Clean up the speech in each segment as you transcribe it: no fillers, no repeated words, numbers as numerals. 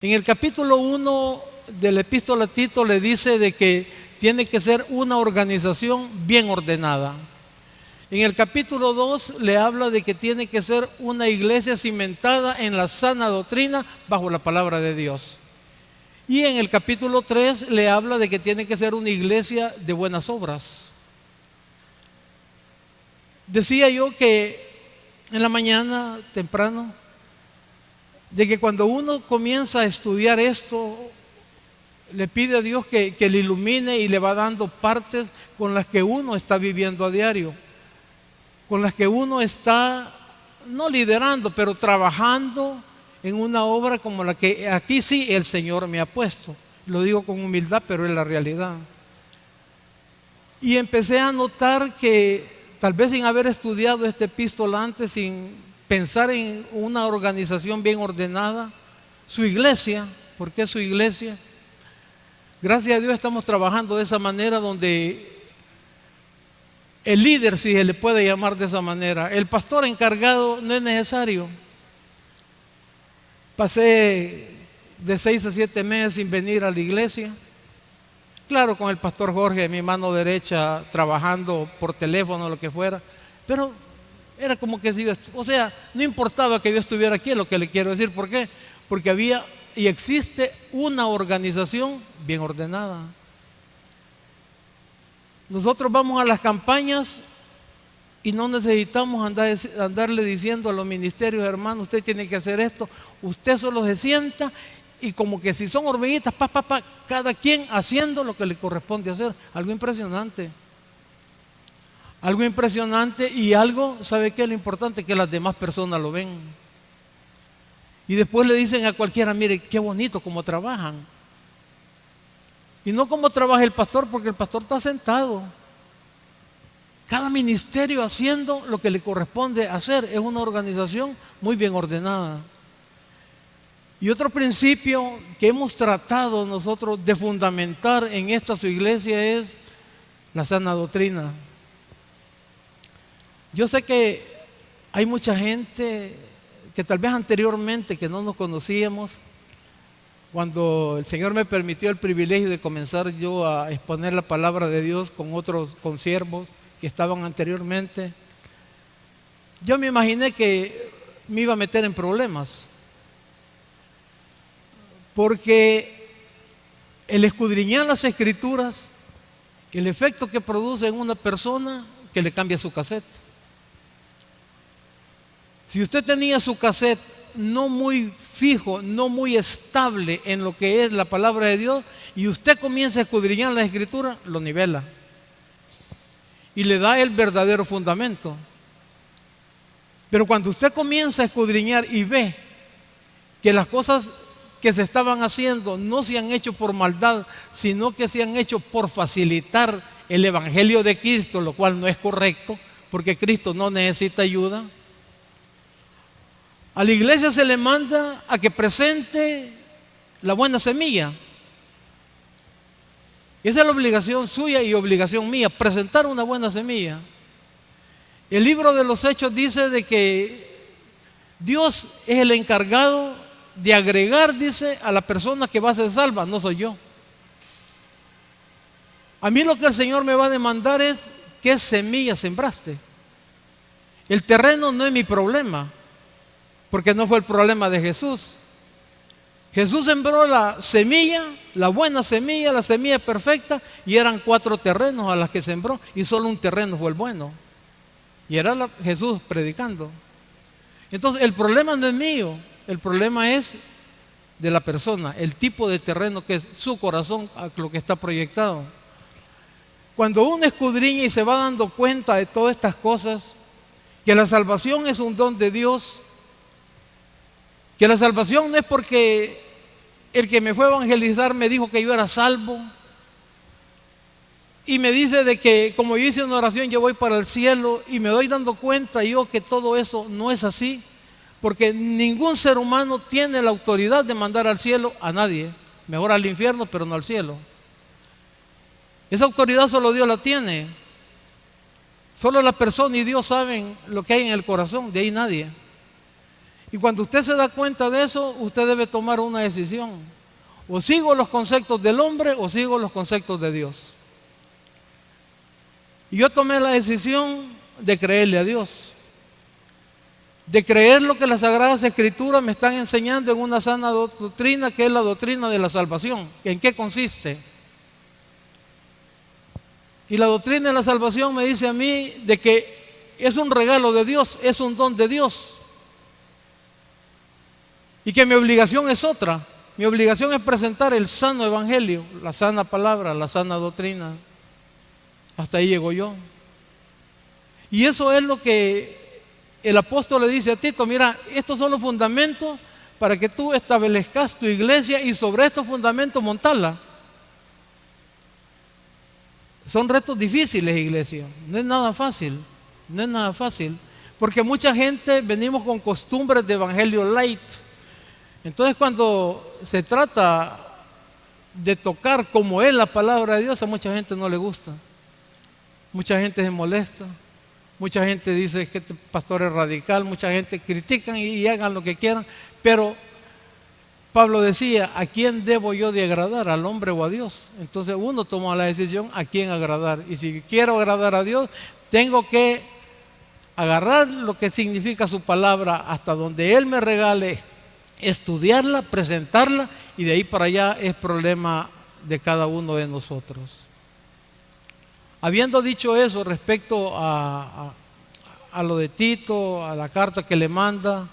En el capítulo 1 del epístola a Tito le dice de que tiene que ser una organización bien ordenada. En el capítulo 2 le habla de que tiene que ser una iglesia cimentada en la sana doctrina bajo la palabra de Dios. Y en el capítulo 3 le habla de que tiene que ser una iglesia de buenas obras. Decía yo que en la mañana temprano, de que cuando uno comienza a estudiar esto, le pide a Dios que le ilumine y le va dando partes con las que uno está viviendo a diario, con las que uno está, no liderando, pero trabajando en una obra como la que aquí sí el Señor me ha puesto. Lo digo con humildad, pero es la realidad. Y empecé a notar que tal vez sin haber estudiado este epístola antes, sin pensar en una organización bien ordenada, su iglesia, ¿por qué su iglesia? Gracias a Dios estamos trabajando de esa manera donde el líder, si se le puede llamar de esa manera, el pastor encargado no es necesario. Pasé de 6 a 7 meses sin venir a la iglesia. Claro, con el pastor Jorge, mi mano derecha, trabajando por teléfono, lo que fuera, pero era como que si yo, o sea, no importaba que yo estuviera aquí, es lo que le quiero decir. ¿Por qué? Porque había y existe una organización bien ordenada. Nosotros vamos a las campañas y no necesitamos andarle diciendo a los ministerios, hermano, usted tiene que hacer esto. Usted solo se sienta y como que si son hormiguitas, cada quien haciendo lo que le corresponde hacer. Algo impresionante. Algo impresionante y algo, ¿sabe qué es lo importante? Que las demás personas lo ven. Y después le dicen a cualquiera, mire, qué bonito cómo trabajan. Y no como trabaja el pastor, porque el pastor está sentado. Cada ministerio haciendo lo que le corresponde hacer. Es una organización muy bien ordenada. Y otro principio que hemos tratado nosotros de fundamentar en esta su iglesia es la sana doctrina. Yo sé que hay mucha gente que tal vez anteriormente que no nos conocíamos, cuando el Señor me permitió el privilegio de comenzar yo a exponer la palabra de Dios con otros consiervos que estaban anteriormente, yo me imaginé que me iba a meter en problemas, porque el escudriñar las escrituras, el efecto que produce en una persona que le cambia su cassette. Si usted tenía su cassette no muy fijo, no muy estable en lo que es la palabra de Dios, y usted comienza a escudriñar la escritura, lo nivela y le da el verdadero fundamento. Pero cuando usted comienza a escudriñar y ve que las cosas que se estaban haciendo no se han hecho por maldad, sino que se han hecho por facilitar el evangelio de Cristo, lo cual no es correcto, porque Cristo no necesita ayuda. A la iglesia se le manda a que presente la buena semilla. Esa es la obligación suya y obligación mía, presentar una buena semilla. El libro de los Hechos dice de que Dios es el encargado de agregar, dice, a la persona que va a ser salva, no soy yo. A mí lo que el Señor me va a demandar es qué semilla sembraste. El terreno no es mi problema, porque no fue el problema de Jesús. Jesús sembró la semilla, la buena semilla, la semilla perfecta, y eran 4 terrenos a las que sembró, y solo un terreno fue el bueno. Y era Jesús predicando. Entonces el problema no es mío, el problema es de la persona, el tipo de terreno que es su corazón, a lo que está proyectado. Cuando uno escudriña y se va dando cuenta de todas estas cosas, que la salvación es un don de Dios, que la salvación no es porque el que me fue a evangelizar me dijo que yo era salvo y me dice de que como yo hice una oración yo voy para el cielo, y me doy dando cuenta yo que todo eso no es así, porque ningún ser humano tiene la autoridad de mandar al cielo a nadie, mejor al infierno pero no al cielo. Esa autoridad solo Dios la tiene, solo la persona y Dios saben lo que hay en el corazón, de ahí nadie. Y cuando usted se da cuenta de eso, usted debe tomar una decisión. O sigo los conceptos del hombre o sigo los conceptos de Dios. Y yo tomé la decisión de creerle a Dios. De creer lo que las Sagradas Escrituras me están enseñando en una sana doctrina, que es la doctrina de la salvación. ¿En qué consiste? Y la doctrina de la salvación me dice a mí de que es un regalo de Dios, es un don de Dios. Y que mi obligación es otra. Mi obligación es presentar el sano evangelio, la sana palabra, la sana doctrina. Hasta ahí llego yo. Y eso es lo que el apóstol le dice a Tito: mira, estos son los fundamentos para que tú establezcas tu iglesia y sobre estos fundamentos montarla. Son retos difíciles, iglesia. No es nada fácil. No es nada fácil. Porque mucha gente venimos con costumbres de evangelio light. Entonces, cuando se trata de tocar como es la palabra de Dios, a mucha gente no le gusta. Mucha gente se molesta. Mucha gente dice que este pastor es radical. Mucha gente critican y hagan lo que quieran. Pero Pablo decía: ¿a quién debo yo de agradar? ¿Al hombre o a Dios? Entonces uno toma la decisión a quién agradar. Y si quiero agradar a Dios, tengo que agarrar lo que significa su palabra hasta donde Él me regale, estudiarla, presentarla, y de ahí para allá es problema de cada uno de nosotros. Habiendo dicho eso respecto a lo de Tito, a la carta que le manda,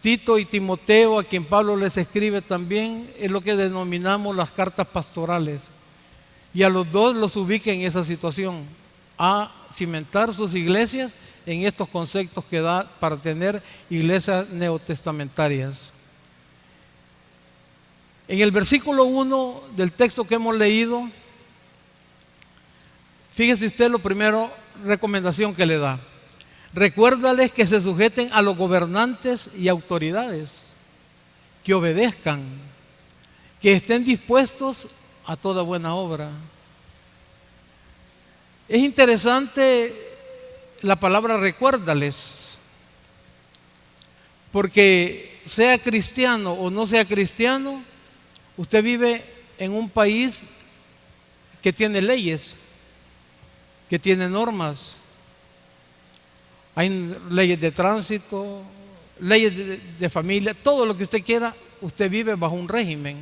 Tito y Timoteo, a quien Pablo les escribe también, es lo que denominamos las cartas pastorales. Y a los dos los ubica en esa situación, a cimentar sus iglesias en estos conceptos que da para tener iglesias neotestamentarias. En el versículo 1 del texto que hemos leído, fíjese usted, lo primero, recomendación que le da: recuérdales que se sujeten a los gobernantes y autoridades, que obedezcan, que estén dispuestos a toda buena obra. Es interesante la palabra recuérdales, porque sea cristiano o no sea cristiano, usted vive en un país que tiene leyes, que tiene normas. Hay leyes de tránsito, leyes de familia, todo lo que usted quiera. Usted vive bajo un régimen.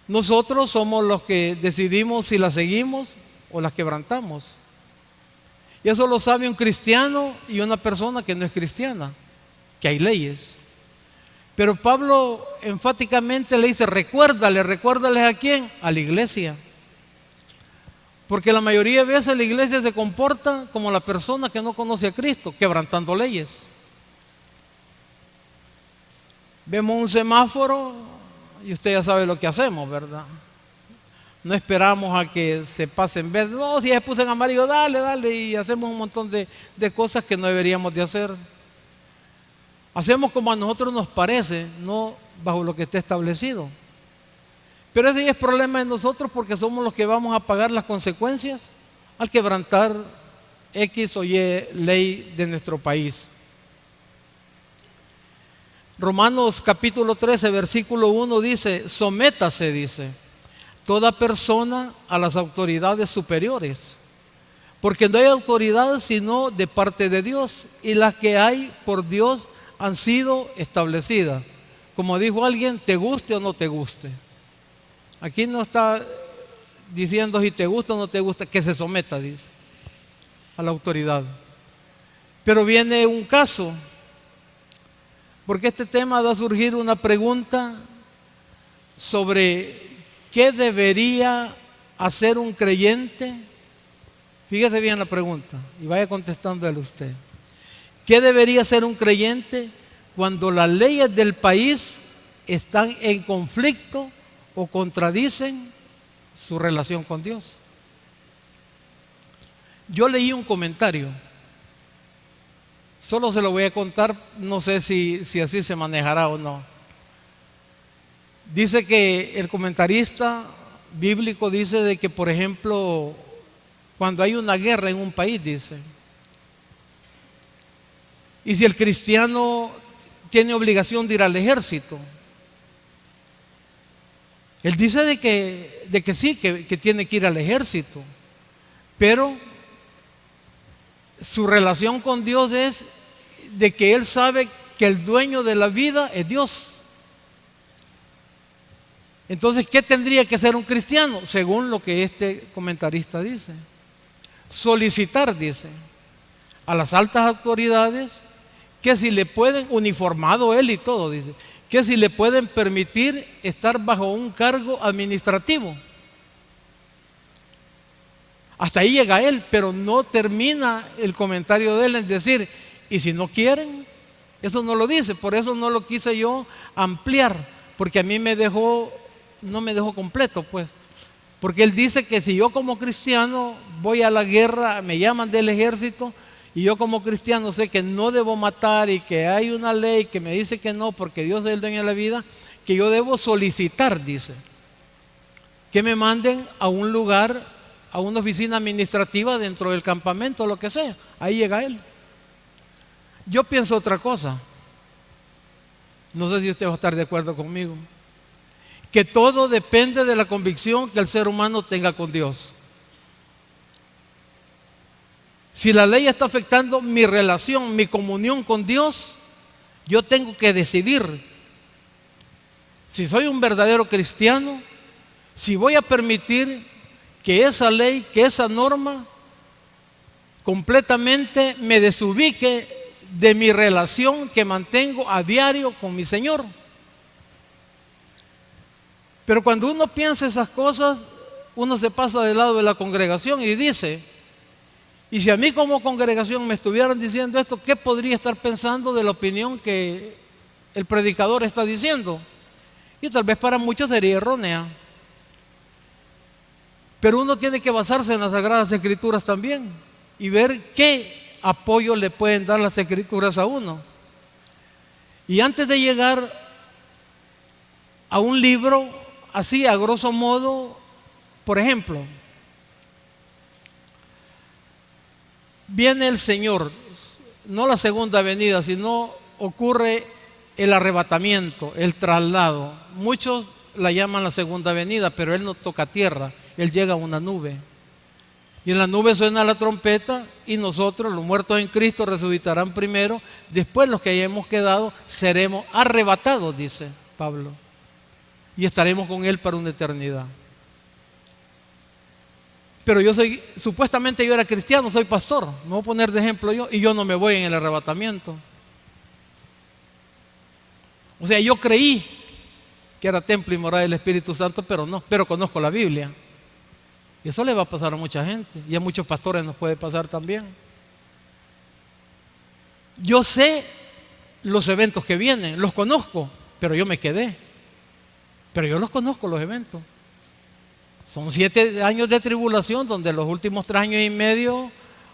Nosotros somos los que decidimos si las seguimos o las quebrantamos. Y eso lo sabe un cristiano y una persona que no es cristiana, que hay leyes. Pero Pablo enfáticamente le dice: recuérdales ¿a quién? A la iglesia. Porque la mayoría de veces la iglesia se comporta como la persona que no conoce a Cristo, quebrantando leyes. Vemos un semáforo y usted ya sabe lo que hacemos, ¿verdad? No esperamos a que se pase en verde. No, si ya se puso en amarillo, dale, y hacemos un montón de cosas que no deberíamos de hacer. Hacemos como a nosotros nos parece, no bajo lo que está establecido. Pero ese es problema de nosotros, porque somos los que vamos a pagar las consecuencias al quebrantar X o Y ley de nuestro país. Romanos capítulo 13, versículo 1 dice: sométase, dice, toda persona a las autoridades superiores, porque no hay autoridad sino de parte de Dios, y las que hay por Dios han sido establecidas. Como dijo alguien, te guste o no te guste. Aquí no está diciendo si te gusta o no te gusta, que se someta, dice, a la autoridad. Pero viene un caso, porque este tema va a surgir una pregunta sobre qué debería hacer un creyente. Fíjese bien la pregunta y vaya contestándole usted. ¿Qué debería hacer un creyente cuando las leyes del país están en conflicto o contradicen su relación con Dios? Yo leí un comentario, solo se lo voy a contar, no sé si así se manejará o no. Dice que el comentarista bíblico dice de que, por ejemplo, cuando hay una guerra en un país, dice, Y si el cristiano tiene obligación de ir al ejército, él dice de que sí, que tiene que ir al ejército, pero su relación con Dios es de que él sabe que el dueño de la vida es Dios. Entonces, ¿qué tendría que ser un cristiano? Según lo que este comentarista dice. Solicitar, dice, a las altas autoridades que si le pueden, uniformado él y todo, dice, que si le pueden permitir estar bajo un cargo administrativo. Hasta ahí llega él, pero no termina el comentario de él en decir, y si no quieren, eso no lo dice, por eso no lo quise yo ampliar, porque a mí no me dejó completo, pues. Porque él dice que si yo como cristiano voy a la guerra, me llaman del ejército, y yo como cristiano sé que no debo matar y que hay una ley que me dice que no, porque Dios es el dueño de la vida, que yo debo solicitar, dice, que me manden a un lugar, a una oficina administrativa dentro del campamento, lo que sea. Ahí llega él. Yo pienso otra cosa. No sé si usted va a estar de acuerdo conmigo. Que todo depende de la convicción que el ser humano tenga con Dios. Si la ley está afectando mi relación, mi comunión con Dios, yo tengo que decidir si soy un verdadero cristiano, si voy a permitir que esa ley, que esa norma completamente me desubique de mi relación que mantengo a diario con mi Señor. Pero cuando uno piensa esas cosas, uno se pasa del lado de la congregación y dice, y si a mí como congregación me estuvieran diciendo esto, ¿qué podría estar pensando de la opinión que el predicador está diciendo? Y tal vez para muchos sería errónea. Pero uno tiene que basarse en las Sagradas Escrituras también y ver qué apoyo le pueden dar las Escrituras a uno. Y antes de llegar a un libro, así a grosso modo, por ejemplo, viene el Señor, no la segunda venida, sino ocurre el arrebatamiento, el traslado. Muchos la llaman la segunda venida, pero Él no toca tierra, Él llega a una nube. Y en la nube suena la trompeta y nosotros, los muertos en Cristo, resucitarán primero. Después los que hayamos quedado seremos arrebatados, dice Pablo. Y estaremos con Él para una eternidad. Pero supuestamente yo era cristiano, soy pastor, me voy a poner de ejemplo yo, y yo no me voy en el arrebatamiento. O sea, yo creí que era templo y morada del Espíritu Santo, pero no, pero conozco la Biblia. Y eso le va a pasar a mucha gente, y a muchos pastores nos puede pasar también. Yo sé los eventos que vienen, los conozco, pero yo me quedé. Pero yo los conozco, los eventos. Son 7 años de tribulación, donde los últimos 3 años y medio,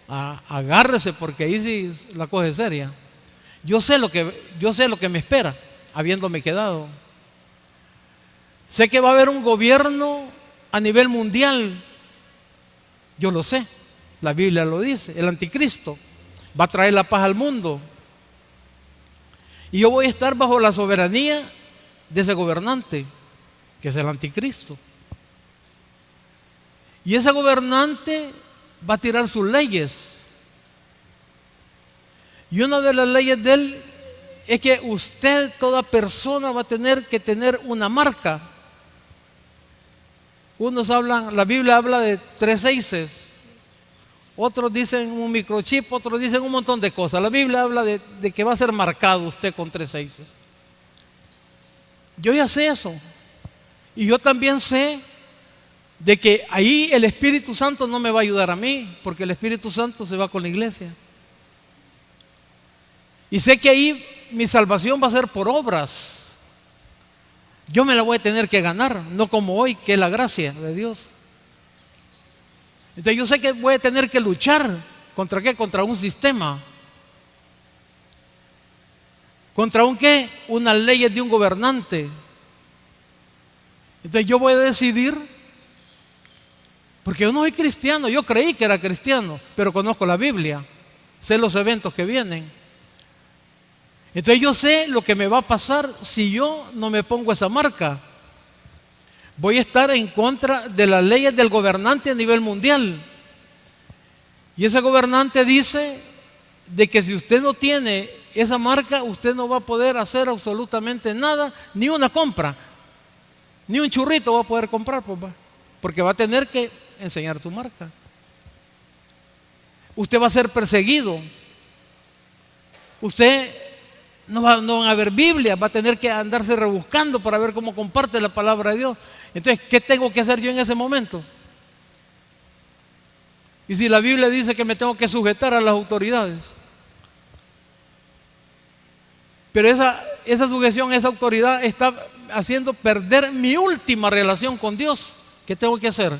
agárrese, porque ahí sí la cosa es seria. Yo sé lo que me espera, habiéndome quedado. Sé que va a haber un gobierno a nivel mundial. Yo lo sé, la Biblia lo dice. El anticristo va a traer la paz al mundo. Y yo voy a estar bajo la soberanía de ese gobernante, que es el anticristo. Y ese gobernante va a tirar sus leyes. Y una de las leyes de él es que usted, toda persona, va a tener que tener una marca. Unos hablan, la Biblia habla de 3 6. Otros dicen un microchip, otros dicen un montón de cosas. La Biblia habla de que va a ser marcado usted con 3 6. Yo ya sé eso. Y yo también sé de que ahí el Espíritu Santo no me va a ayudar a mí, porque el Espíritu Santo se va con la iglesia. Y sé que ahí mi salvación va a ser por obras. Yo me la voy a tener que ganar, no como hoy, que es la gracia de Dios. Entonces yo sé que voy a tener que luchar. ¿Contra qué? Contra un sistema. ¿Contra un qué? Unas leyes de un gobernante. Entonces yo voy a decidir, porque yo no soy cristiano, yo creí que era cristiano, pero conozco la Biblia, sé los eventos que vienen. Entonces yo sé lo que me va a pasar si yo no me pongo esa marca. Voy a estar en contra de las leyes del gobernante a nivel mundial. Y ese gobernante dice de que si usted no tiene esa marca, usted no va a poder hacer absolutamente nada, ni una compra, ni un churrito va a poder comprar, papá, porque va a tener que enseñar su marca. Usted va a ser perseguido. Usted no van a haber Biblia, va a tener que andarse rebuscando para ver cómo comparte la palabra de Dios. Entonces, ¿qué tengo que hacer yo en ese momento? Y si la Biblia dice que me tengo que sujetar a las autoridades, pero esa sujeción, esa autoridad está haciendo perder mi última relación con Dios, ¿qué tengo que hacer?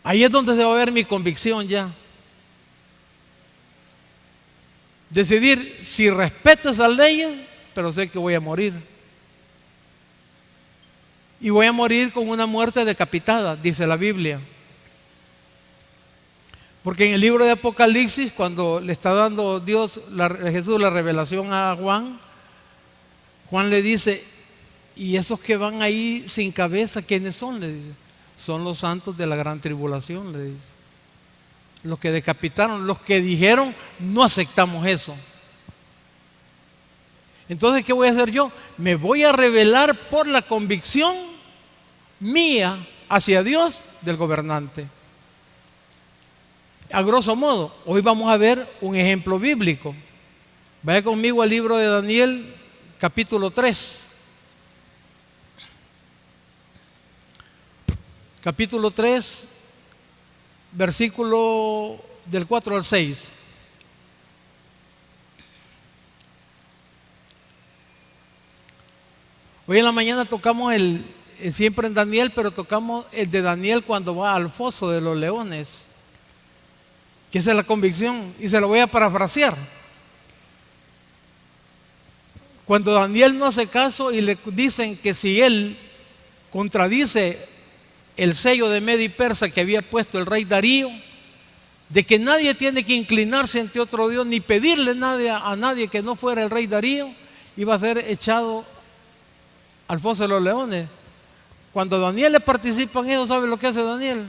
Ahí es donde se va a ver mi convicción ya. Decidir si respeto esas leyes, pero sé que voy a morir. Y voy a morir con una muerte decapitada, dice la Biblia. Porque en el libro de Apocalipsis, cuando le está dando Jesús la revelación a Juan, Juan le dice, ¿y esos que van ahí sin cabeza, quiénes son? Le dice, son los santos de la gran tribulación, le dice. Los que decapitaron, los que dijeron, no aceptamos eso. Entonces, ¿qué voy a hacer yo? Me voy a rebelar por la convicción mía hacia Dios del gobernante. A grosso modo, hoy vamos a ver un ejemplo bíblico. Vaya conmigo al libro de Daniel, capítulo 3. Capítulo 3, versículo del 4 al 6. Hoy en la mañana tocamos siempre en Daniel, pero tocamos el de Daniel cuando va al foso de los leones, que esa es la convicción, y se lo voy a parafrasear. Cuando Daniel no hace caso y le dicen que si él contradice el sello de Media y Persa que había puesto el rey Darío, de que nadie tiene que inclinarse ante otro Dios ni pedirle nada a nadie que no fuera el rey Darío, iba a ser echado al foso de los leones. Cuando Daniel le participa en eso, ¿sabe lo que hace Daniel?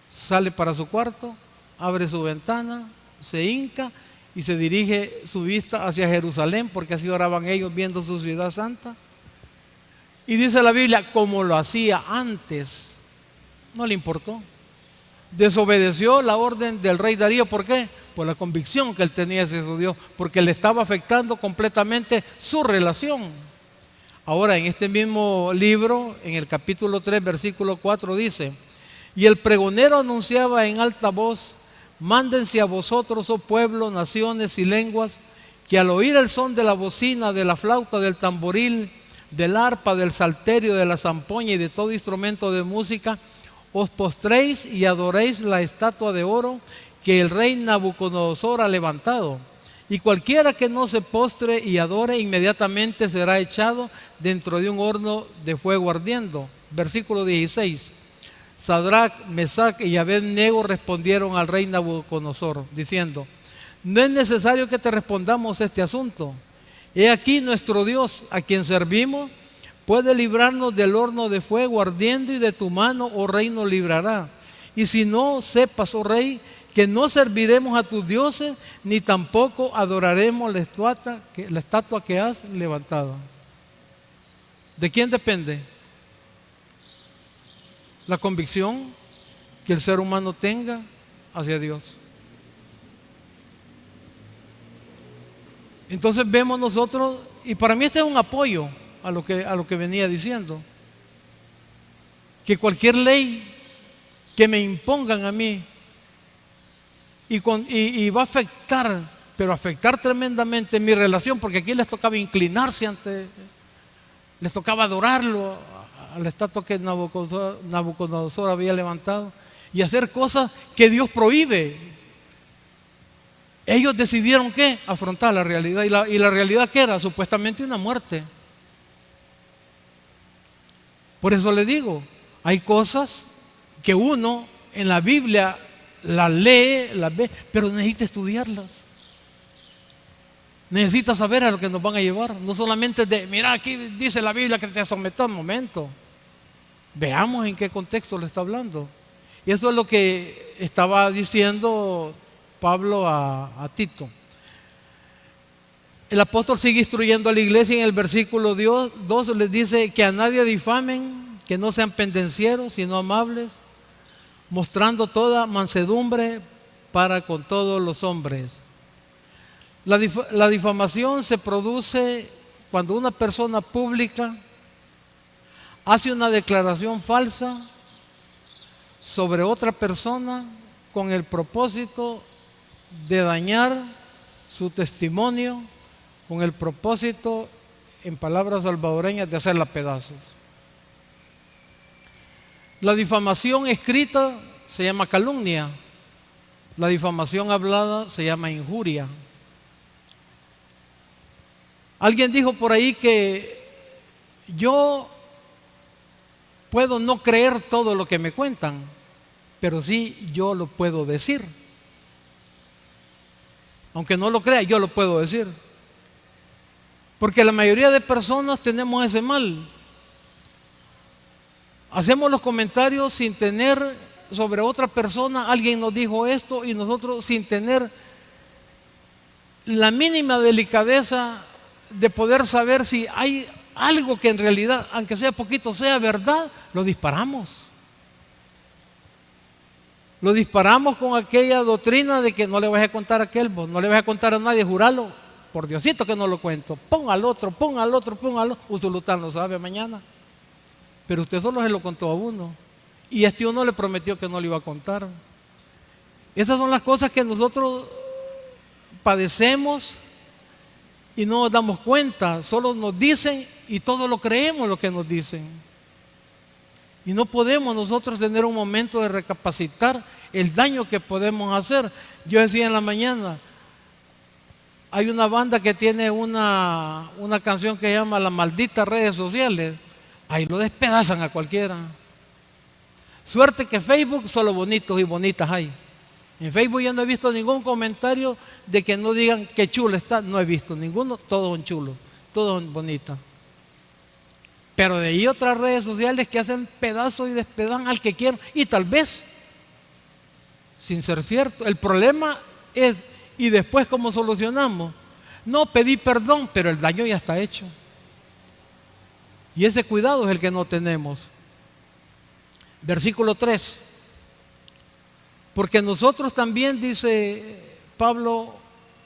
Sale para su cuarto, abre su ventana, se hinca y se dirige su vista hacia Jerusalén, porque así oraban ellos viendo su ciudad santa. Y dice la Biblia, como lo hacía antes, no le importó. Desobedeció la orden del rey Darío. ¿Por qué? Por la convicción que él tenía hacia su Dios, porque le estaba afectando completamente su relación. Ahora, en este mismo libro, en el capítulo 3, versículo 4, dice, y el pregonero anunciaba en alta voz, mándense a vosotros, oh pueblo, naciones y lenguas, que al oír el son de la bocina, de la flauta, del tamboril, del arpa, del salterio, de la zampoña y de todo instrumento de música, os postréis y adoréis la estatua de oro que el rey Nabucodonosor ha levantado. Y cualquiera que no se postre y adore, inmediatamente será echado dentro de un horno de fuego ardiendo. Versículo 16. Sadrach, Mesach y Abed-nego respondieron al rey Nabucodonosor, diciendo, no es necesario que te respondamos este asunto. He aquí nuestro Dios, a quien servimos, puede librarnos del horno de fuego ardiendo, y de tu mano, oh rey, nos librará. Y si no, sepas, oh rey, que no serviremos a tus dioses, ni tampoco adoraremos la estatua que has levantado. ¿De quién depende? La convicción que el ser humano tenga hacia Dios. Entonces vemos nosotros, y para mí este es un apoyo a lo que venía diciendo, que cualquier ley que me impongan a mí y va a afectar, pero afectar tremendamente mi relación, porque aquí les tocaba inclinarse les tocaba adorarlo a la estatua que Nabucodonosor había levantado y hacer cosas que Dios prohíbe. Ellos decidieron ¿qué? Afrontar la realidad. ¿Y la realidad qué era? Supuestamente una muerte. Por eso le digo, hay cosas que uno en la Biblia las lee, las ve, pero necesita estudiarlas. Necesita saber a lo que nos van a llevar. No solamente de, mira, aquí dice la Biblia que te sometas. Un momento. Veamos en qué contexto le está hablando. Y eso es lo que estaba diciendo Pablo a Tito. El apóstol sigue instruyendo a la iglesia. En el versículo 2 les dice que a nadie difamen, que no sean pendencieros, sino amables, mostrando toda mansedumbre para con todos los hombres. La difamación se produce cuando una persona pública hace una declaración falsa sobre otra persona con el propósito de dañar su testimonio, con el propósito, en palabras salvadoreñas, de hacerla pedazos. La difamación escrita se llama calumnia. La difamación hablada se llama injuria. Alguien dijo por ahí que yo puedo no creer todo lo que me cuentan, pero sí yo lo puedo decir. Aunque no lo crea, yo lo puedo decir. Porque la mayoría de personas tenemos ese mal. Hacemos los comentarios sin tener sobre otra persona, alguien nos dijo esto y nosotros sin tener la mínima delicadeza de poder saber si hay algo que en realidad, aunque sea poquito, sea verdad, lo disparamos. Lo disparamos con aquella doctrina de que no le vas a contar a aquel, vos no le vas a contar a nadie, juralo, por Diosito que no lo cuento. Pon al otro, pon al otro, pon al otro. Usulután lo sabe mañana. Pero usted solo se lo contó a uno. Y uno le prometió que no le iba a contar. Esas son las cosas que nosotros padecemos y no nos damos cuenta. Solo nos dicen y todo lo creemos lo que nos dicen. Y no podemos nosotros tener un momento de recapacitar el daño que podemos hacer. Yo decía en la mañana, hay una banda que tiene una canción que se llama Las malditas redes sociales. Ahí lo despedazan a cualquiera. Suerte que Facebook solo bonitos y bonitas hay. En Facebook yo no he visto ningún comentario de que no digan que chulo está. No he visto ninguno, todos son chulos, todos son bonitas. Pero de ahí otras redes sociales que hacen pedazos y despedazan al que quieran. Y tal vez, sin ser cierto, el problema es, y después ¿cómo solucionamos? No, pedí perdón, pero el daño ya está hecho. Y ese cuidado es el que no tenemos. Versículo 3. Porque nosotros también, dice Pablo,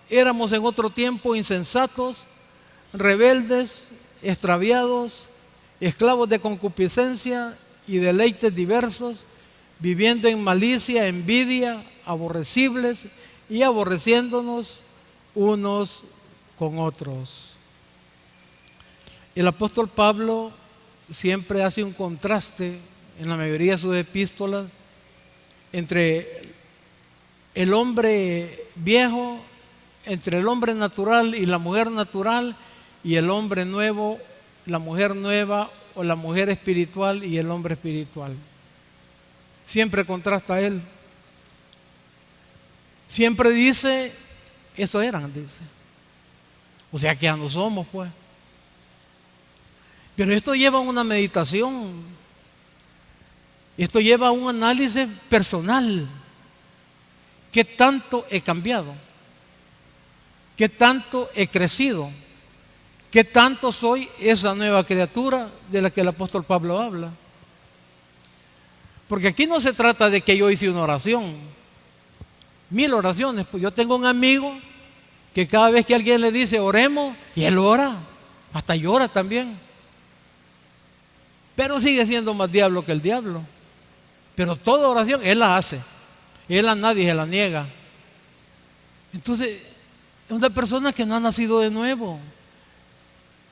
éramos en otro tiempo insensatos, rebeldes, extraviados, esclavos de concupiscencia y deleites diversos, viviendo en malicia, envidia, aborrecibles y aborreciéndonos unos con otros. El apóstol Pablo siempre hace un contraste en la mayoría de sus epístolas entre el hombre viejo, entre el hombre natural y la mujer natural, y el hombre nuevo, la mujer nueva, o la mujer espiritual y el hombre espiritual. Siempre contrasta él. Siempre dice, eso eran, dice. O sea que ya no somos, pues. Pero esto lleva a una meditación. Esto lleva a un análisis personal. ¿Qué tanto he cambiado? ¿Qué tanto he crecido? ¿Qué tanto soy esa nueva criatura de la que el apóstol Pablo habla? Porque aquí no se trata de que yo hice una oración, 1000 oraciones. Pues yo tengo un amigo que cada vez que alguien le dice oremos, y él ora, hasta llora también. Pero sigue siendo más diablo que el diablo. Pero toda oración él la hace. Él a nadie se la niega. Entonces, es una persona que no ha nacido de nuevo.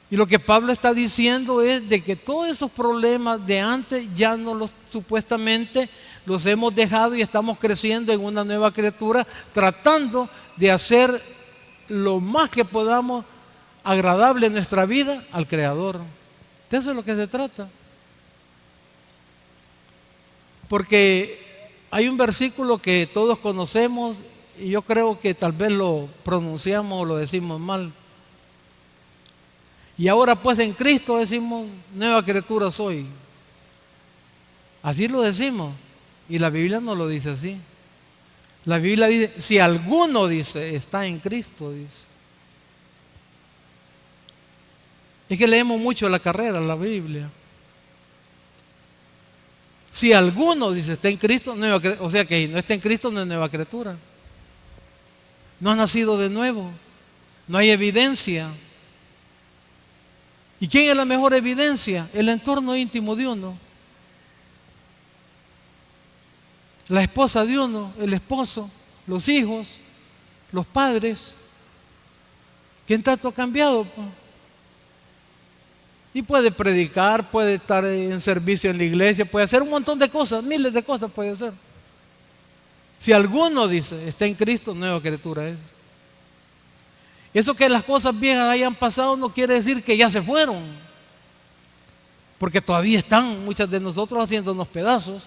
Y lo que Pablo está diciendo es de que todos esos problemas de antes ya no los supuestamente los hemos dejado y estamos creciendo en una nueva criatura, tratando de hacer lo más que podamos agradable en nuestra vida al Creador. De eso es lo que se trata. Porque Hay un versículo que todos conocemos y yo creo que tal vez lo pronunciamos o lo decimos mal. Y ahora pues en Cristo decimos, nueva criatura soy. Así lo decimos. Y la Biblia no lo dice así. La Biblia dice, si alguno dice, está en Cristo, dice. Es que leemos mucho la carrera, la Biblia. Si alguno dice, está en Cristo, o sea que no está en Cristo, no es nueva criatura. No ha nacido de nuevo. No hay evidencia. ¿Y quién es la mejor evidencia? El entorno íntimo de uno. La esposa de uno, el esposo, los hijos, los padres. ¿Quién tanto ha cambiado? Y puede predicar, puede estar en servicio en la iglesia, puede hacer un montón de cosas, miles de cosas puede hacer. Si alguno dice, está en Cristo, nueva criatura es. Eso que las cosas viejas hayan pasado no quiere decir que ya se fueron, porque todavía están muchas de nosotros haciéndonos pedazos.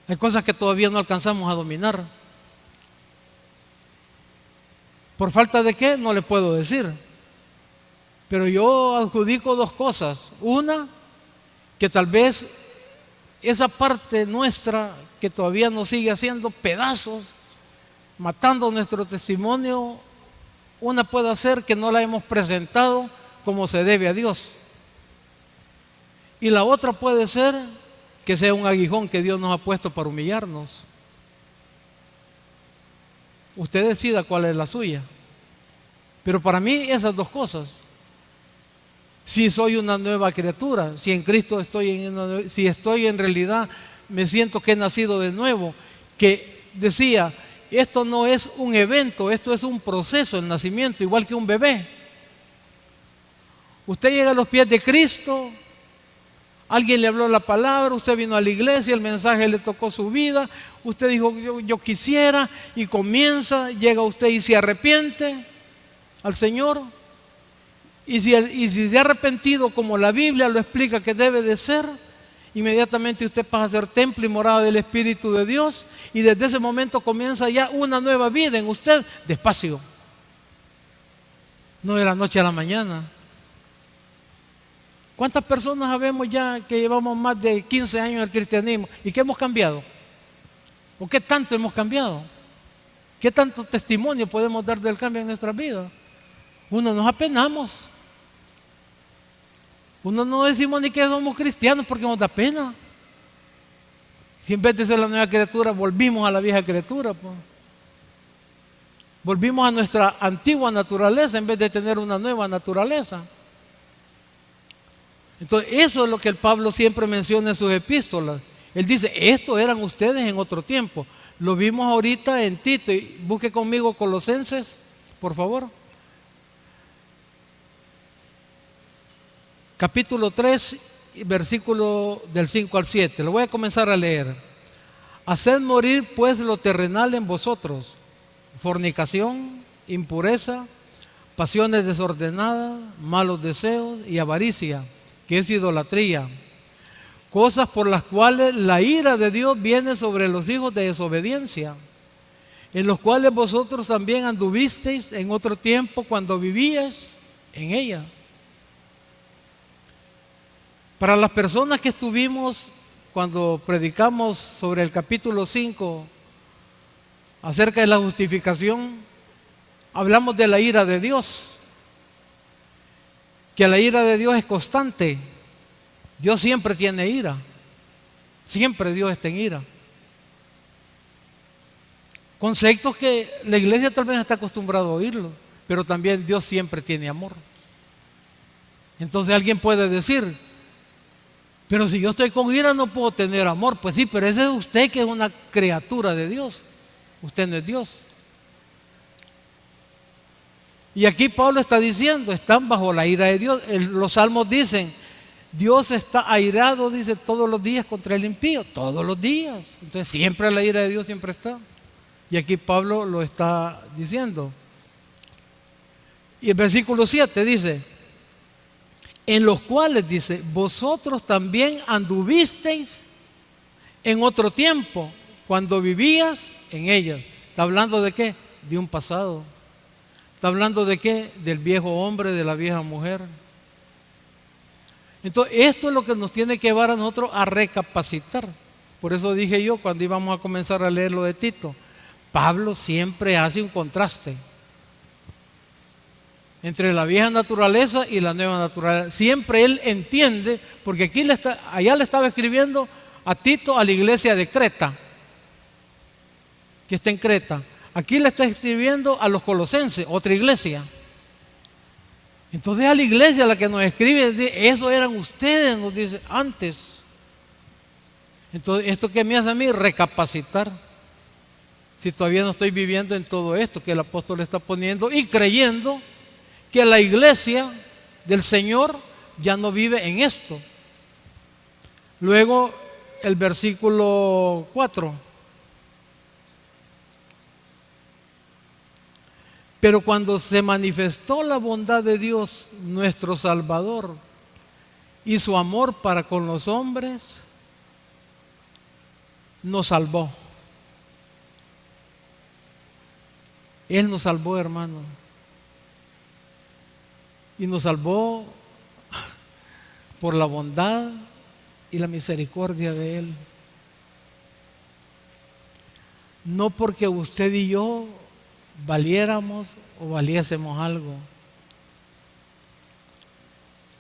Hay cosas que todavía no alcanzamos a dominar. ¿Por falta de qué? No le puedo decir. Pero yo adjudico dos cosas. Una, que tal vez esa parte nuestra que todavía nos sigue haciendo pedazos, matando nuestro testimonio, una puede ser que no la hemos presentado como se debe a Dios. Y la otra puede ser que sea un aguijón que Dios nos ha puesto para humillarnos. Usted decida cuál es la suya. Pero para mí esas dos cosas. Si soy una nueva criatura, si en Cristo si estoy en realidad, me siento que he nacido de nuevo, que decía, esto no es un evento, esto es un proceso, el nacimiento, igual que un bebé. Usted llega a los pies de Cristo, alguien le habló la palabra, usted vino a la iglesia, el mensaje le tocó su vida, usted dijo, yo quisiera, y comienza, llega usted y se arrepiente al Señor. Y si se ha arrepentido como la Biblia lo explica que debe de ser, inmediatamente usted pasa a ser templo y morada del Espíritu de Dios, y desde ese momento comienza ya una nueva vida en usted, despacio, no de la noche a la mañana. ¿Cuántas personas sabemos ya que llevamos más de 15 años en el cristianismo y que hemos cambiado? ¿O qué tanto hemos cambiado? ¿Qué tanto testimonio podemos dar del cambio en nuestra vida? Uno nos apenamos. Uno no decimos ni que somos cristianos porque nos da pena. Si en vez de ser la nueva criatura volvimos a la vieja criatura, pues. Volvimos a nuestra antigua naturaleza en vez de tener una nueva naturaleza. Entonces eso es lo que el Pablo siempre menciona en sus epístolas. Él dice, esto eran ustedes en otro tiempo. Lo vimos ahorita en Tito. Busque conmigo Colosenses, por favor. Capítulo 3, versículo del 5 al 7. Lo voy a comenzar a leer. Haced morir pues lo terrenal en vosotros: fornicación, impureza, pasiones desordenadas, malos deseos y avaricia, que es idolatría. Cosas por las cuales la ira de Dios viene sobre los hijos de desobediencia, en los cuales vosotros también anduvisteis en otro tiempo cuando vivíais en ella. Para las personas que estuvimos cuando predicamos sobre el capítulo 5 acerca de la justificación, hablamos de la ira de Dios, que la ira de Dios es constante. Dios siempre tiene ira, siempre Dios está en ira. Conceptos que la iglesia tal vez está acostumbrada a oírlo, pero también Dios siempre tiene amor. Entonces alguien puede decir, pero si yo estoy con ira no puedo tener amor. Pues sí, pero ese es usted que es una criatura de Dios. Usted no es Dios. Y aquí Pablo está diciendo, están bajo la ira de Dios. Los salmos dicen, Dios está airado, dice, todos los días contra el impío. Todos los días. Entonces siempre la ira de Dios siempre está. Y aquí Pablo lo está diciendo. Y el versículo 7 dice, en los cuales, dice, vosotros también anduvisteis en otro tiempo, cuando vivías en ellas. ¿Está hablando de qué? De un pasado. ¿Está hablando de qué? Del viejo hombre, de la vieja mujer. Entonces, esto es lo que nos tiene que llevar a nosotros a recapacitar. Por eso dije yo, cuando íbamos a comenzar a leer lo de Tito, Pablo siempre hace un contraste entre la vieja naturaleza y la nueva naturaleza. Siempre él entiende, porque aquí allá le estaba escribiendo a Tito, a la iglesia de Creta, que está en Creta. Aquí le está escribiendo a los colosenses, otra iglesia. Entonces a la iglesia a la que nos escribe, eso eran ustedes, nos dice, antes. Entonces, ¿esto qué me hace a mí? Recapacitar. Si todavía no estoy viviendo en todo esto que el apóstol está poniendo y creyendo que la iglesia del Señor ya no vive en esto. Luego el versículo 4. Pero cuando se manifestó la bondad de Dios, nuestro Salvador, y su amor para con los hombres, nos salvó. Él nos salvó, hermano. Y nos salvó por la bondad y la misericordia de Él. No porque usted y yo valiéramos o valiésemos algo.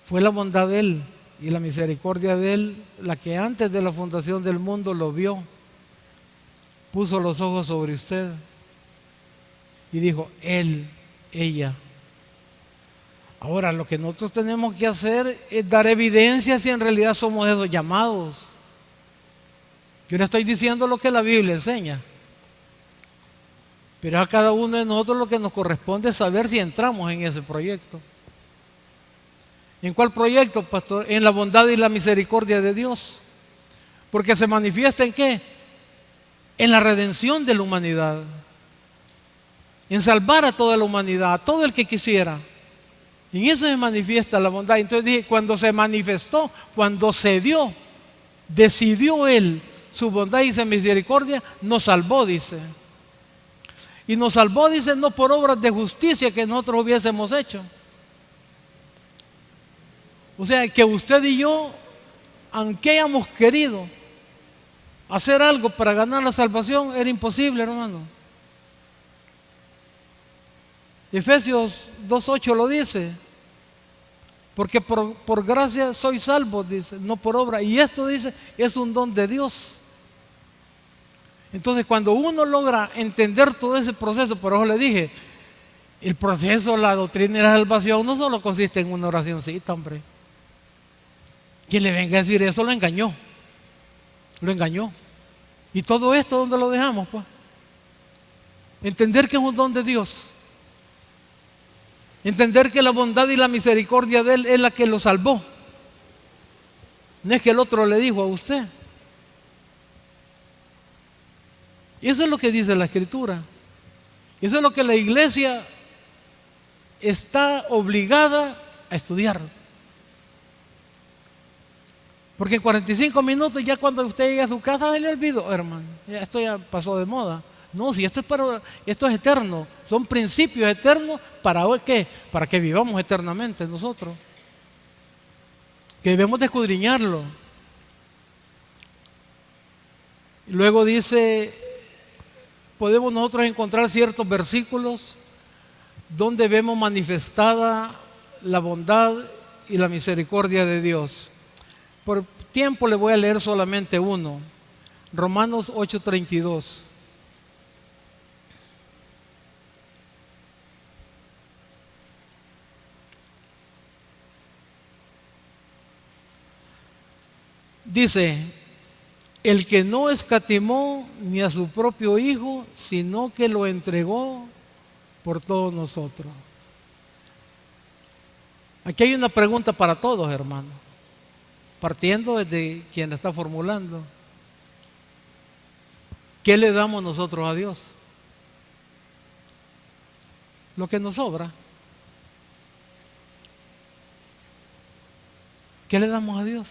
Fue la bondad de Él y la misericordia de Él la que antes de la fundación del mundo lo vio, puso los ojos sobre usted y dijo, Él, ella. Ahora, lo que nosotros tenemos que hacer es dar evidencia si en realidad somos esos llamados. Yo le estoy diciendo lo que la Biblia enseña. Pero a cada uno de nosotros lo que nos corresponde es saber si entramos en ese proyecto. ¿En cuál proyecto, pastor? En la bondad y la misericordia de Dios. Porque se manifiesta ¿en qué? En la redención de la humanidad. En salvar a toda la humanidad, a todo el que quisiera. En eso se manifiesta la bondad. Entonces dije, cuando se manifestó, cuando se dio, decidió Él su bondad y su misericordia, nos salvó, dice. Y nos salvó, dice, no por obras de justicia que nosotros hubiésemos hecho. O sea, que usted y yo, aunque hayamos querido hacer algo para ganar la salvación, era imposible, hermano. Efesios 2:8 lo dice. Porque por gracia soy salvo, dice, no por obra. Y esto, dice, es un don de Dios. Entonces, cuando uno logra entender todo ese proceso, por eso le dije, el proceso, la doctrina de la salvación no solo consiste en una oracióncita, hombre. Quien le venga a decir eso lo engañó. Lo engañó. Y todo esto, ¿dónde lo dejamos, pues? Entender que es un don de Dios. Entender que la bondad y la misericordia de Él es la que lo salvó. No es que el otro le dijo a usted. Y eso es lo que dice la Escritura. Eso es lo que la iglesia está obligada a estudiar. Porque en 45 minutos ya cuando usted llega a su casa se le olvidó, hermano. Esto ya pasó de moda. No, si esto es eterno. Son principios eternos para ¿qué? Para que vivamos eternamente nosotros. Que debemos de escudriñarlo. Luego dice, podemos nosotros encontrar ciertos versículos donde vemos manifestada la bondad y la misericordia de Dios. Por tiempo le voy a leer solamente uno. Romanos 8:32. Dice, el que no escatimó ni a su propio Hijo, sino que lo entregó por todos nosotros. Aquí hay una pregunta para todos, hermano, partiendo desde quien la está formulando. ¿Qué le damos nosotros a Dios? Lo que nos sobra. ¿Qué le damos a Dios?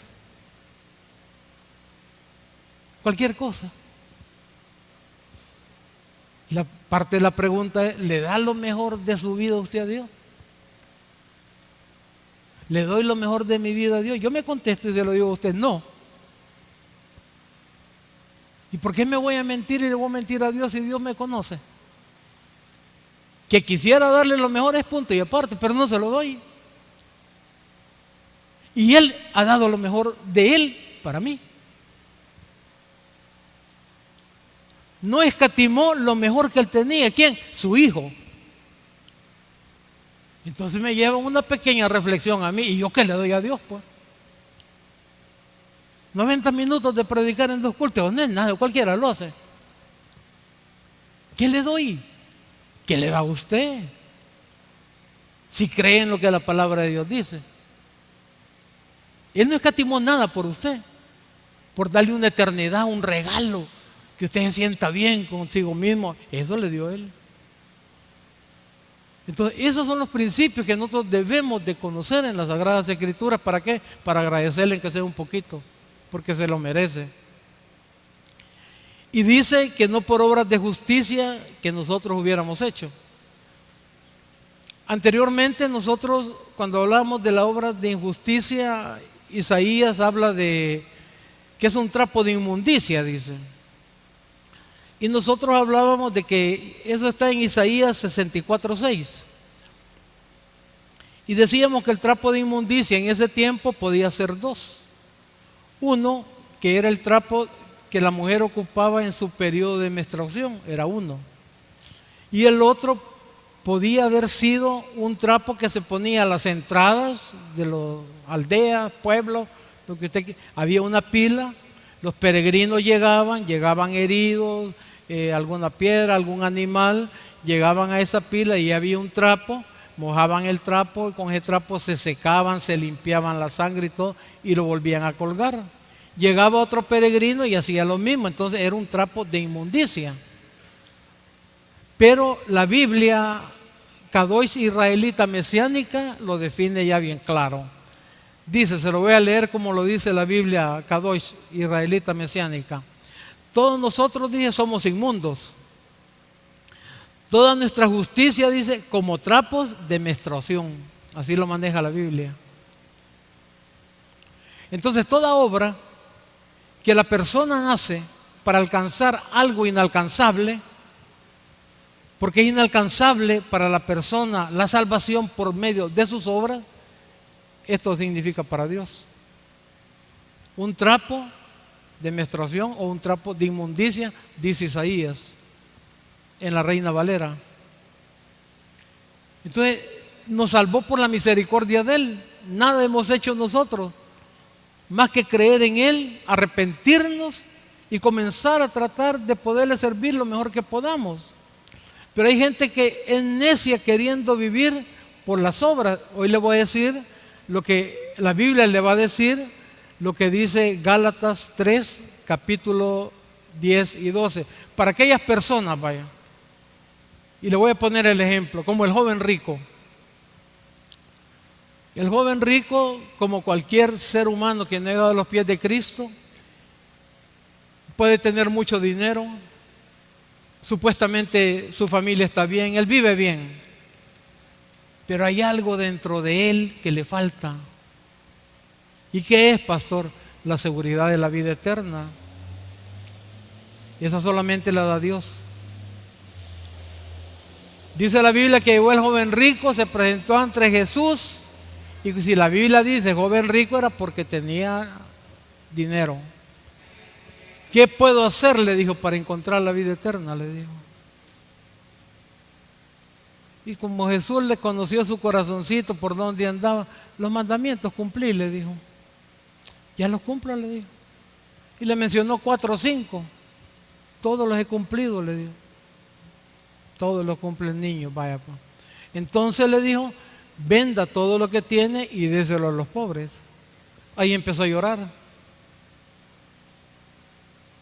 cualquier cosa. La parte de la pregunta es, ¿le da lo mejor de su vida usted a Dios? ¿Le doy lo mejor de mi vida a Dios? Yo me contesto y se lo digo a usted, no. ¿Y por qué me voy a mentir y le voy a mentir a Dios si Dios me conoce? Que quisiera darle lo mejor es punto y aparte, pero no se lo doy. Y Él ha dado lo mejor de Él para mí. No escatimó lo mejor que Él tenía. ¿Quién? Su Hijo. Entonces me lleva una pequeña reflexión a mí. ¿Y yo qué le doy a Dios, pues? 90 minutos de predicar en 2 cultos, no es nada, cualquiera lo hace. ¿Qué le doy? ¿Qué le da a usted? Si cree en lo que la palabra de Dios dice. Él no escatimó nada por usted, por darle una eternidad, un regalo, que usted se sienta bien consigo mismo. Eso le dio Él. Entonces, esos son los principios que nosotros debemos de conocer en las Sagradas Escrituras. ¿Para qué? Para agradecerle que sea un poquito, porque se lo merece. Y dice que no por obras de justicia que nosotros hubiéramos hecho. Anteriormente nosotros, cuando hablamos de la obra de injusticia, Isaías habla de que es un trapo de inmundicia, dice. Y nosotros hablábamos de que eso está en Isaías 64:6. Y decíamos que el trapo de inmundicia en ese tiempo podía ser 2. Uno, que era el trapo que la mujer ocupaba en su periodo de menstruación, era uno. Y el otro podía haber sido un trapo que se ponía a las entradas de las aldeas, pueblos, lo que usted, había una pila, los peregrinos llegaban heridos, alguna piedra, algún animal, llegaban a esa pila y había un trapo, mojaban el trapo y con ese trapo se secaban, se limpiaban la sangre y todo y lo volvían a colgar. Llegaba otro peregrino y hacía lo mismo, entonces era un trapo de inmundicia. Pero la Biblia Kadosh israelita mesiánica lo define ya bien claro. Dice, se lo voy a leer como lo dice la Biblia Kadosh israelita mesiánica. Todos nosotros, dice, somos inmundos. Toda nuestra justicia, dice, como trapos de menstruación. Así lo maneja la Biblia. Entonces, toda obra que la persona hace para alcanzar algo inalcanzable, porque es inalcanzable para la persona la salvación por medio de sus obras, esto significa para Dios un trapo de menstruación o un trapo de inmundicia, dice Isaías en la Reina Valera. Entonces nos salvó por la misericordia de Él. Nada hemos hecho nosotros más que creer en Él, arrepentirnos y comenzar a tratar de poderle servir lo mejor que podamos. Pero hay gente que es necia queriendo vivir por las obras. Hoy le voy a decir lo que la Biblia le va a decir, lo que dice Gálatas 3, capítulo 10 y 12. Para aquellas personas, vaya. Y le voy a poner el ejemplo, como el joven rico. El joven rico, como cualquier ser humano que no ha llegado a los pies de Cristo, puede tener mucho dinero, supuestamente su familia está bien, él vive bien, pero hay algo dentro de él que le falta. ¿Y qué es, pastor? La seguridad de la vida eterna. Y esa solamente la da Dios. Dice la Biblia que llegó el joven rico, se presentó ante Jesús, y si la Biblia dice joven rico era porque tenía dinero. ¿Qué puedo hacer? Le dijo, para encontrar la vida eterna, le dijo. Y como Jesús le conoció su corazoncito por donde andaba, los mandamientos cumplí, le dijo. Ya los cumplo, le dijo. Y le mencionó 4 o 5. Todos los he cumplido, le dijo. Todos los cumple el niño, vaya pues. Entonces le dijo, venda todo lo que tiene y déselo a los pobres. Ahí empezó a llorar.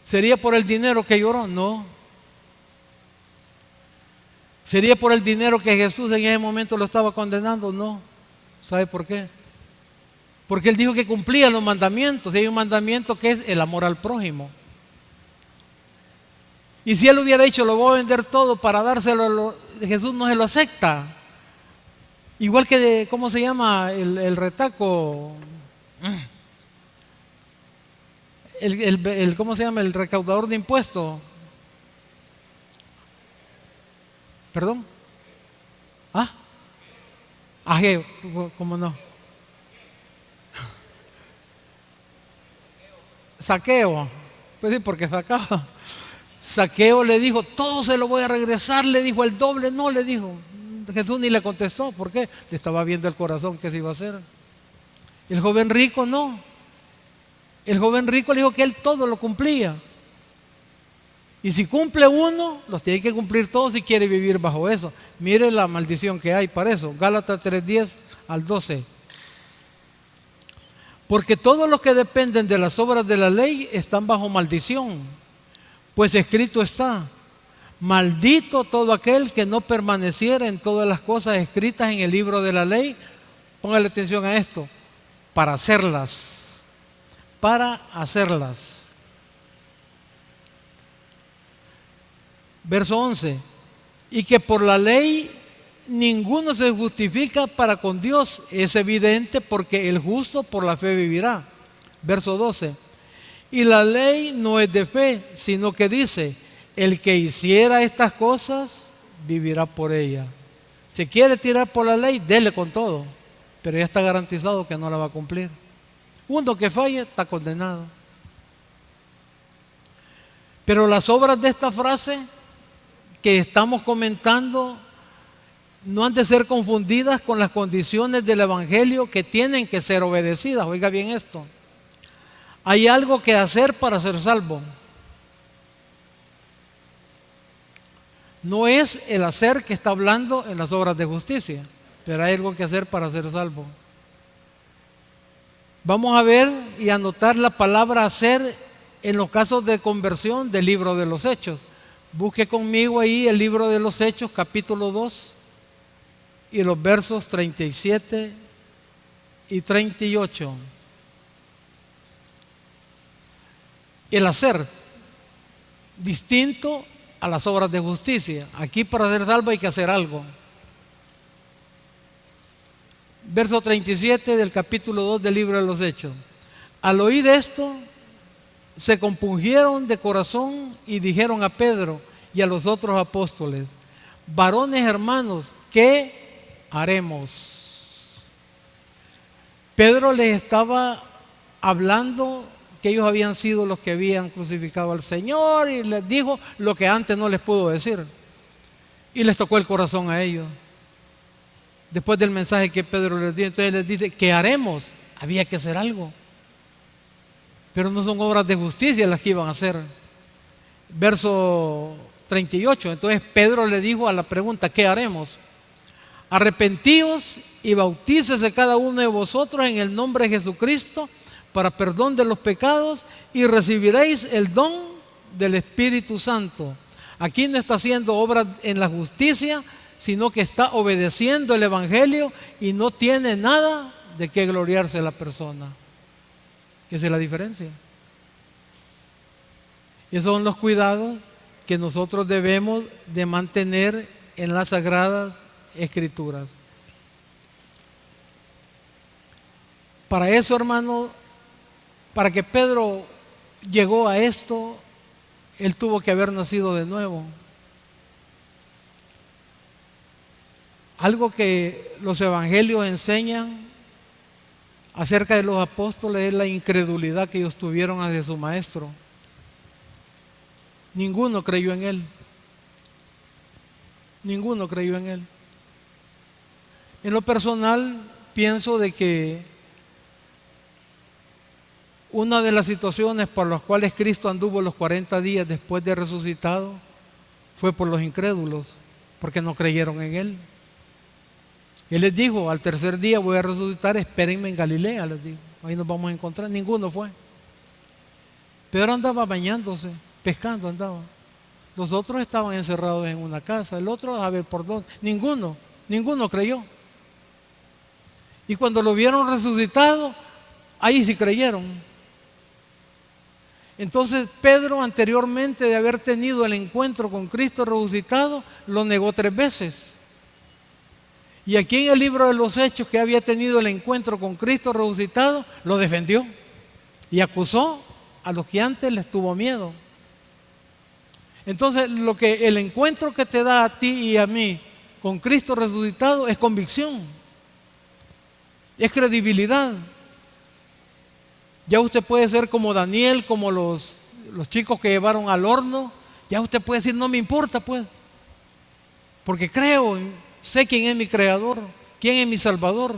¿Sería por el dinero que lloró? No. ¿Sería por el dinero que Jesús en ese momento lo estaba condenando? No. ¿Sabe por qué? Porque Él dijo que cumplía los mandamientos. Y hay un mandamiento que es el amor al prójimo. Y si él hubiera dicho, lo voy a vender todo para dárselo, Jesús no se lo acepta. Igual que ¿cómo se llama? El retaco. ¿Cómo se llama? El recaudador de impuestos. ¿Perdón? ¿Ah? Ageo, ¿cómo no? Saqueo. Pues sí, porque sacaba. Saqueo le dijo, todo se lo voy a regresar, le dijo el doble, no, le dijo. Jesús ni le contestó, ¿por qué? Le estaba viendo el corazón que se iba a hacer. El joven rico no. El joven rico le dijo que él todo lo cumplía. Y si cumple uno, los tiene que cumplir todos si quiere vivir bajo eso. Mire la maldición que hay para eso. Gálatas 3:10 al 12. Porque todos los que dependen de las obras de la ley están bajo maldición. Pues escrito está, maldito todo aquel que no permaneciera en todas las cosas escritas en el libro de la ley. Póngale atención a esto, para hacerlas. Para hacerlas. Verso 11. Y que por la ley ninguno se justifica para con Dios. Es evidente porque el justo por la fe vivirá. Verso 12. Y la ley no es de fe, sino que dice, el que hiciera estas cosas, vivirá por ella. Si quiere tirar por la ley, dele con todo, pero ya está garantizado que no la va a cumplir. Uno que falle, está condenado. Pero las obras de esta frase que estamos comentando no han de ser confundidas con las condiciones del Evangelio que tienen que ser obedecidas. Oiga bien esto. Hay algo que hacer para ser salvo. No es el hacer que está hablando en las obras de justicia, pero hay algo que hacer para ser salvo. Vamos a ver y anotar la palabra hacer en los casos de conversión del libro de los Hechos. Busque conmigo ahí el libro de los Hechos, capítulo 2, y los versos 37 y 38. El hacer, distinto a las obras de justicia. Aquí para ser salvo hay que hacer algo. Verso 37 del capítulo 2 del libro de los Hechos. Al oír esto, se compungieron de corazón y dijeron a Pedro y a los otros apóstoles, varones hermanos, ¿qué haremos? Pedro les estaba hablando que ellos habían sido los que habían crucificado al Señor y les dijo lo que antes no les pudo decir. Y les tocó el corazón a ellos. Después del mensaje que Pedro les dio, entonces les dice, ¿qué haremos? Había que hacer algo. Pero no son obras de justicia las que iban a hacer. Verso 38. Entonces Pedro le dijo a la pregunta, ¿qué haremos? Arrepentíos y bautícese cada uno de vosotros en el nombre de Jesucristo para perdón de los pecados y recibiréis el don del Espíritu Santo. Aquí no está haciendo obras en la justicia, sino que está obedeciendo el Evangelio y no tiene nada de qué gloriarse la persona. Esa es la diferencia. Y esos son los cuidados que nosotros debemos de mantener en las Sagradas Escrituras. Para eso, hermano, para que Pedro llegó a esto, él tuvo que haber nacido de nuevo. Algo que los evangelios enseñan acerca de los apóstoles es la incredulidad que ellos tuvieron hacia su maestro. Ninguno creyó en él. Ninguno creyó en él. En lo personal, pienso de que una de las situaciones por las cuales Cristo anduvo los 40 días después de resucitado fue por los incrédulos, porque no creyeron en él. Él les dijo, al tercer día voy a resucitar, espérenme en Galilea, les dijo. Ahí nos vamos a encontrar. Ninguno fue. Pedro andaba bañándose, pescando andaba. Los otros estaban encerrados en una casa, el otro a ver por dónde. Ninguno creyó. Y cuando lo vieron resucitado, ahí sí creyeron. Entonces Pedro, anteriormente de haber tenido el encuentro con Cristo resucitado, lo negó 3 veces. Y aquí en el libro de los Hechos, que había tenido el encuentro con Cristo resucitado, lo defendió y acusó a los que antes les tuvo miedo. Entonces, el encuentro que te da a ti y a mí con Cristo resucitado es convicción, es credibilidad. Ya usted puede ser como Daniel, como los chicos que llevaron al horno. Ya usted puede decir, no me importa, pues, porque creo, sé quién es mi creador, quién es mi salvador.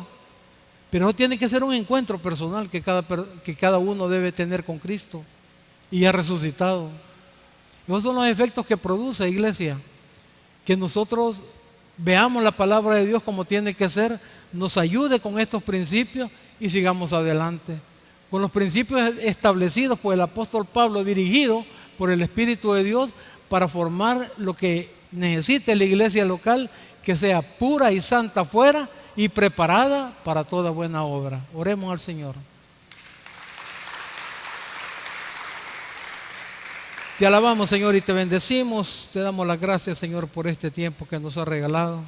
Pero no tiene que ser un encuentro personal que cada uno debe tener con Cristo y ha resucitado. Esos son los efectos que produce, iglesia, que nosotros veamos la palabra de Dios como tiene que ser, nos ayude con estos principios y sigamos adelante. Con los principios establecidos por el apóstol Pablo, dirigido por el Espíritu de Dios para formar lo que necesite la iglesia local, que sea pura y santa afuera y preparada para toda buena obra. Oremos al Señor. Te alabamos, Señor, y te bendecimos. Te damos las gracias, Señor, por este tiempo que nos ha regalado.